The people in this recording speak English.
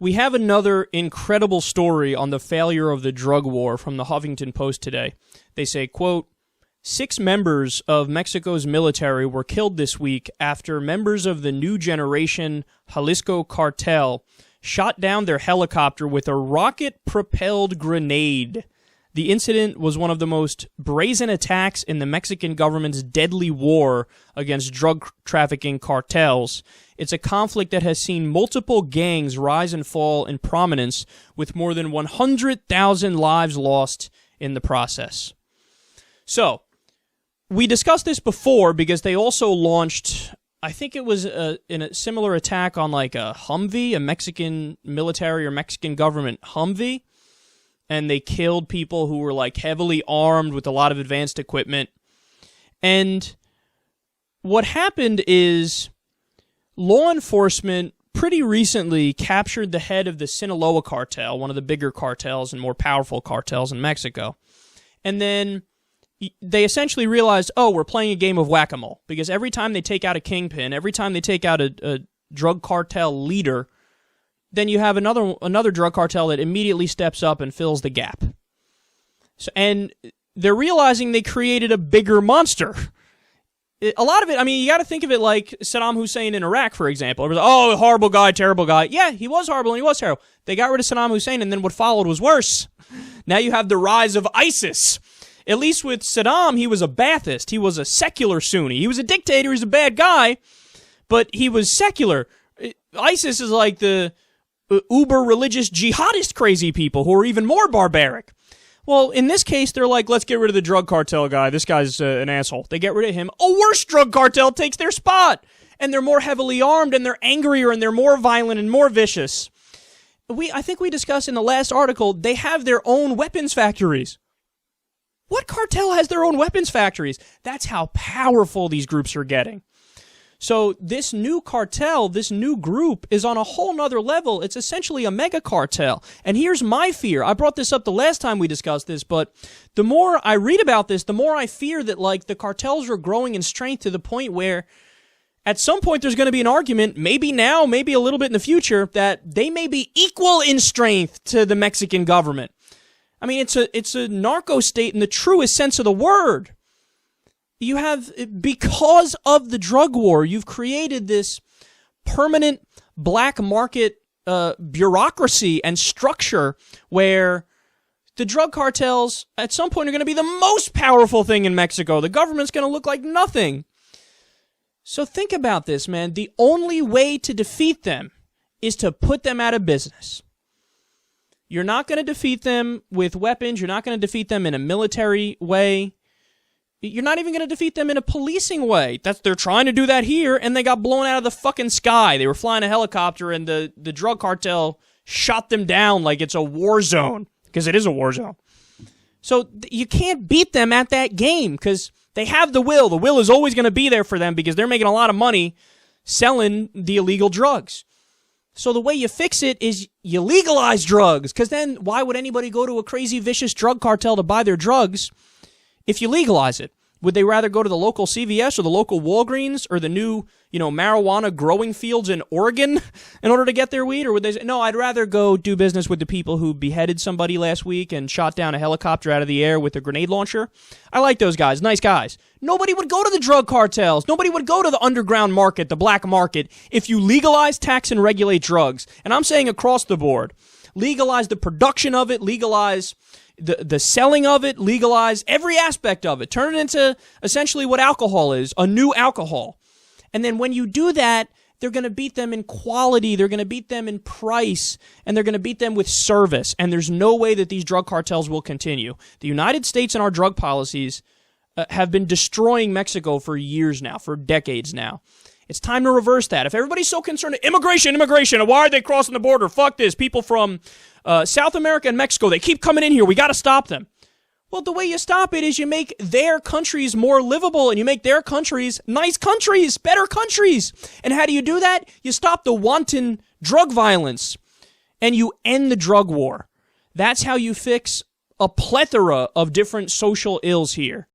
we have another incredible story on the failure of the drug war from the Huffington Post today. They say, quote, 6 members of Mexico's military were killed this week after members of the new Generation Jalisco Cartel shot down their helicopter with a rocket-propelled grenade. The incident was one of the most brazen attacks in the Mexican government's deadly war against drug trafficking cartels. It's a conflict that has seen multiple gangs rise and fall in prominence, with more than 100,000 lives lost in the process. So, we discussed this before because they also launched, I think it was in a similar attack on like a Humvee, a Mexican military or Mexican government Humvee. And they killed people who were like heavily armed with a lot of advanced equipment. And what happened is law enforcement pretty recently captured the head of the Sinaloa cartel, one of the bigger cartels and more powerful cartels in Mexico. And then they essentially realized, oh, we're playing a game of whack-a-mole. Because every time they take out a kingpin, every time they take out a drug cartel leader, then you have another drug cartel that immediately steps up and fills the gap. So, and they're realizing they created a bigger monster. A lot of it, I mean, you got to think of it like Saddam Hussein in Iraq, for example. It was, oh, horrible guy, terrible guy. Yeah, he was horrible and he was terrible. They got rid of Saddam Hussein, and then what followed was worse. Now you have the rise of ISIS. At least with Saddam, he was a Ba'athist. He was a secular Sunni. He was a dictator. He was a bad guy, but he was secular. ISIS is like the uber-religious jihadist crazy people who are even more barbaric. Well, in this case, they're like, let's get rid of the drug cartel guy. This guy's an asshole. They get rid of him. A worse drug cartel takes their spot. And they're more heavily armed, and they're angrier, and they're more violent and more vicious. I think we discussed in the last article, they have their own weapons factories. What cartel has their own weapons factories? That's how powerful these groups are getting. So this new cartel, this new group, is on a whole nother level. It's essentially a mega cartel. And here's my fear. I brought this up the last time we discussed this, but the more I read about this, the more I fear that, like, the cartels are growing in strength to the point where at some point there's going to be an argument, maybe now, maybe a little bit in the future, that they may be equal in strength to the Mexican government. I mean, it's a narco state in the truest sense of the word. You have, because of the drug war, you've created this permanent black market bureaucracy and structure where the drug cartels at some point are going to be the most powerful thing in Mexico. The government's going to look like nothing. So think about this, man. The only way to defeat them is to put them out of business. You're not going to defeat them with weapons. You're not going to defeat them in a military way. You're not even going to defeat them in a policing way. They're trying to do that here, and they got blown out of the fucking sky. They were flying a helicopter, and the drug cartel shot them down like it's a war zone, because it is a war zone. So you can't beat them at that game, because they have the will. The will is always going to be there for them, because they're making a lot of money selling the illegal drugs. So the way you fix it is you legalize drugs, because then why would anybody go to a crazy, vicious drug cartel to buy their drugs if you legalize it? Would they rather go to the local CVS or the local Walgreens or the new, marijuana growing fields in Oregon in order to get their weed? Or would they say, no, I'd rather go do business with the people who beheaded somebody last week and shot down a helicopter out of the air with a grenade launcher? I like those guys. Nice guys. Nobody would go to the drug cartels. Nobody would go to the underground market, the black market, if you legalize, tax, and regulate drugs. And I'm saying across the board. Legalize the production of it, legalize the selling of it, legalize every aspect of it. Turn it into essentially what alcohol is, a new alcohol. And then when you do that, they're going to beat them in quality, they're going to beat them in price, and they're going to beat them with service. And there's no way that these drug cartels will continue. The United States and our drug policies have been destroying Mexico for years now, for decades now. It's time to reverse that. If everybody's so concerned with immigration, why are they crossing the border? Fuck this. People from South America and Mexico, they keep coming in here. We got to stop them. Well, the way you stop it is you make their countries more livable, and you make their countries nice countries, better countries. And how do you do that? You stop the wanton drug violence, and you end the drug war. That's how you fix a plethora of different social ills here.